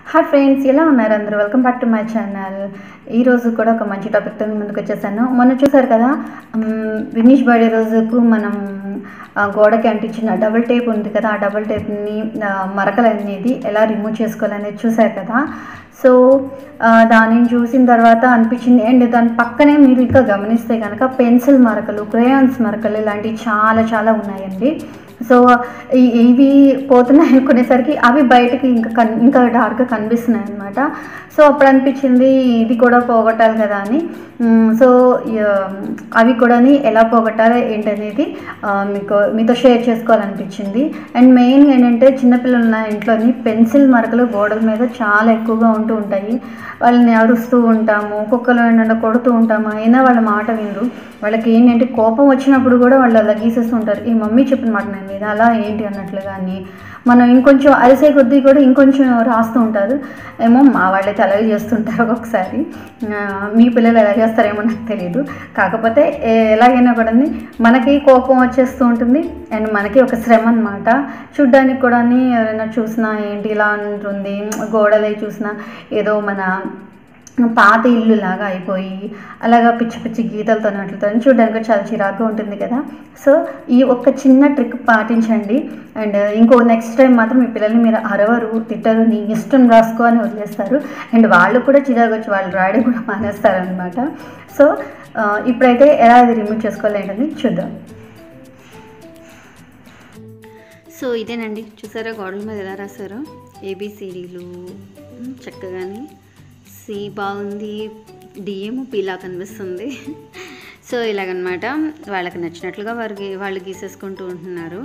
Hi friends, ఎలా ఉన్నారు అందరూ? Welcome back to my channel. ఈరోజు కూడా ఒక మంచి టాపిక్తో మీ ముందుకు వచ్చేసాను. మొన్న చూసారు కదా, వినీష్ బర్త్డే రోజుకు మనం గోడకి అంటించిన డబుల్ టేప్ ఉంది కదా, ఆ డబుల్ టేప్ని మరకలు అనేది ఎలా రిమూవ్ చేసుకోవాలనేది చూసారు కదా. సో దానిని చూసిన తర్వాత అనిపించింది. అండ్ దాని పక్కనే మీరు ఇంకా గమనిస్తే కనుక పెన్సిల్ మరకలు, క్రేయాన్స్ మరకలు ఇలాంటివి చాలా చాలా ఉన్నాయండి. సో ఇవి పోతున్నాయి అనుకునేసరికి అవి బయటకి ఇంకా డార్క్గా కనిపిస్తున్నాయి అన్నమాట. సో అప్పుడు అనిపించింది ఇది కూడా పోగొట్టాలి కదా అని. సో అవి కూడా ఎలా పోగొట్టాలి ఏంటనేది మీతో షేర్ చేసుకోవాలనిపించింది. అండ్ మెయిన్గా ఏంటంటే చిన్నపిల్లలు ఉన్న ఇంట్లోని పెన్సిల్ మరకలు గోడల మీద చాలా ఎక్కువగా ఉంటూ ఉంటాయి. వాళ్ళని అరుస్తూ ఉంటాము, కుక్కలు ఏంటంటే కొడుతూ ఉంటాము, అయినా వాళ్ళ మాట వినరు. వాళ్ళకి ఏంటంటే కోపం వచ్చినప్పుడు కూడా వాళ్ళు అలా గీసేస్తూ ఉంటారు. ఈ మమ్మీ చెప్పిన మాట నేను మీద అలా ఏంటి అన్నట్లుగా అని మనం ఇంకొంచెం అరిసే కొద్దీ కూడా ఇంకొంచెం రాస్తూ ఉంటారు. ఏమో మా వాళ్ళైతే అలాగే చేస్తుంటారు ఒక్కొక్కసారి. మీ పిల్లలు ఎలా చేస్తారేమో నాకు తెలియదు. కాకపోతే ఎలాగైనా కూడా మనకి కోపం వచ్చేస్తూ ఉంటుంది. అండ్ మనకి ఒక శ్రమ అన్నమాట. చూడ్డానికి కూడా ఎవరైనా చూసినా ఏంటి ఇలా ఉంటుంది, గోడలే చూసినా ఏదో మన పాత ఇల్లు లాగా అయిపోయి అలాగా పిచ్చి పిచ్చి గీతలతో అట్లతో చూడడానికి చాలా చిరాకుగా ఉంటుంది కదా. సో ఈ ఒక్క చిన్న ట్రిక్ పాటించండి. అండ్ ఇంకో నెక్స్ట్ టైం మాత్రం మీ పిల్లల్ని మీరు అరవరు, తిట్టరు, నీ ఇష్టం రాసుకో అని వదిలేస్తారు. అండ్ వాళ్ళు కూడా చిరాకు వచ్చి వాళ్ళు రాయడం కూడా మానేస్తారనమాట. సో ఇప్పుడైతే ఎలా అది రిమూవ్ చేసుకోవాలి ఏంటని చూద్దాం. సో ఇదేనండి, చూసారా గోడల మీద ఎలా రాశారో ఏబిసిడీలు చక్కగాని. సి బాగుంది, డిఏమో పీలా కనిపిస్తుంది. సో ఇలాగనమాట వాళ్ళకి నచ్చినట్లుగా వాళ్ళు గీసేసుకుంటూ ఉంటున్నారు.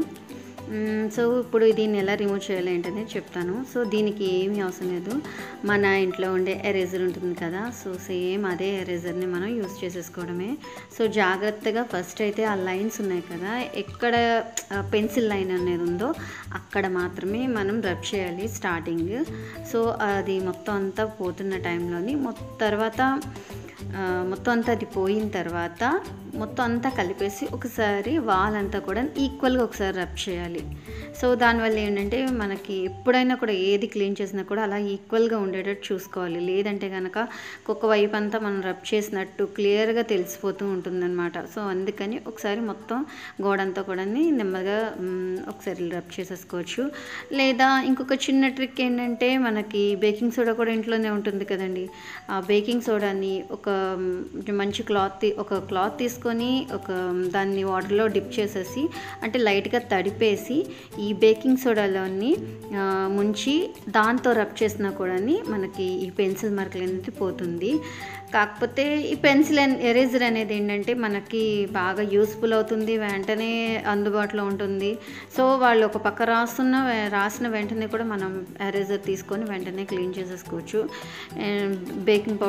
సో ఇప్పుడు దీన్ని ఎలా రిమూవ్ చేయాలి ఏంటనేది చెప్తాను. సో దీనికి ఏమీ అవసరం లేదు, మన ఇంట్లో ఉండే ఎరేజర్ ఉంటుంది కదా. సో సేమ్ అదే ఎరేజర్ని మనం యూస్ చేసేసుకోవడమే. సో జాగ్రత్తగా ఫస్ట్ అయితే ఆ లైన్స్ ఉన్నాయి కదా, ఎక్కడ పెన్సిల్ లైన్ అనేది ఉందో అక్కడ మాత్రమే మనం రబ్ చేయాలి స్టార్టింగ్. సో అది మొత్తం అంతా పోతున్న టైంలోని మొత్తం అంతా అది పోయిన తర్వాత మొత్తం అంతా కలిపేసి ఒకసారి వాల్ అంతా కూడా ఈక్వల్గా ఒకసారి రబ్ చేయాలి. సో దానివల్ల ఏంటంటే మనకి ఎప్పుడైనా కూడా ఏది క్లీన్ చేసినా కూడా అలా ఈక్వల్గా ఉండేటట్టు చూసుకోవాలి. లేదంటే కనుక ఒక్కొక్క వైపు అంతా మనం రబ్ చేసినట్టు క్లియర్గా తెలిసిపోతూ ఉంటుందన్నమాట. సో అందుకని ఒకసారి మొత్తం గోడంతా కూడా నెమ్మదిగా ఒకసారి రబ్ చేసేసుకోవచ్చు. లేదా ఇంకొక చిన్న ట్రిక్ ఏంటంటే, మనకి బేకింగ్ సోడా కూడా ఇంట్లోనే ఉంటుంది కదండి. ఆ బేకింగ్ సోడాని ఒక మంచి క్లాత్ తీసుకొని దాన్ని వాటర్లో డిప్ చేసేసి అంటే లైట్గా తడిపేసి ఈ బేకింగ్ సోడాలోని ముంచి దాంతో రబ్ చేసినా కూడా మనకి ఈ పెన్సిల్ మార్కులు అనేది పోతుంది. కాకపోతే ఈ పెన్సిల్ ఎరేజర్ అనేది ఏంటంటే మనకి బాగా యూస్ఫుల్ అవుతుంది, వెంటనే అందుబాటులో ఉంటుంది. సో వాళ్ళు ఒక పక్క రాసిన వెంటనే కూడా మనం ఎరేజర్ తీసుకొని వెంటనే క్లీన్ చేసేసుకోవచ్చు. బేకింగ్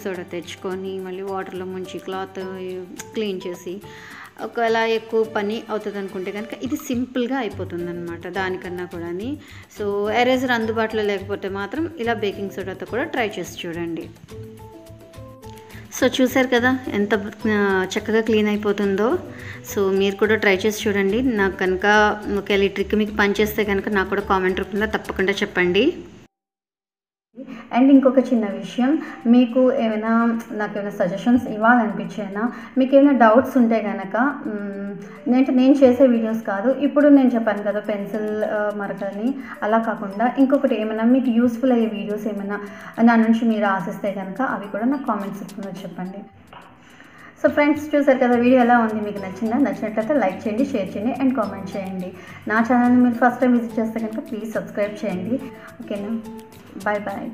సోడా తెచ్చుకొని మళ్ళీ వాటర్లో ముంచి క్లాత్ క్లీన్ చేసి ఒకవేళ ఎక్కువ పని అవుతుంది అనుకుంటే కనుక ఇది సింపుల్గా అయిపోతుంది అనమాట దానికన్నా కూడా. సో ఎరేజర్ అందుబాటులో లేకపోతే మాత్రం ఇలా బేకింగ్ సోడాతో కూడా ట్రై చేసి చూడండి. సో చూసారు కదా ఎంత చక్కగా క్లీన్ అయిపోతుందో. సో మీరు కూడా ట్రై చేసి చూడండి. నాకు కనుక ఒకవేళ ఈ ట్రిక్ మీకు పనిచేస్తే కనుక నాకు కూడా కామెంట్ రూపంలో తప్పకుండా చెప్పండి. అండ్ ఇంకొక చిన్న విషయం, మీకు నాకు ఏమైనా సజెషన్స్ ఇవ్వాలనిపించేనా, మీకు ఏమైనా డౌట్స్ ఉంటే కనుక నేను చేసే వీడియోస్ కాదు, ఇప్పుడు నేను చెప్పాను కదా పెన్సిల్ మరకని, అలా కాకుండా ఇంకొకటి ఏమైనా మీకు యూస్ఫుల్ అయ్యే వీడియోస్ ఏమైనా నా నుంచి మీరు ఆశిస్తే కనుక అవి కూడా నాకు కామెంట్స్ రూపంలో చెప్పండి. సో ఫ్రెండ్స్ చూసారు కదా, వీడియో ఎలా ఉంది, మీకు నచ్చినట్లయితే లైక్ చేయండి, షేర్ చేయండి అండ్ కామెంట్ చేయండి. నా ఛానల్ని మీరు ఫస్ట్ టైం విజిట్ చేస్తే కనుక ప్లీజ్ సబ్స్క్రైబ్ చేయండి. ఓకేనా, బాయ్ బాయ్.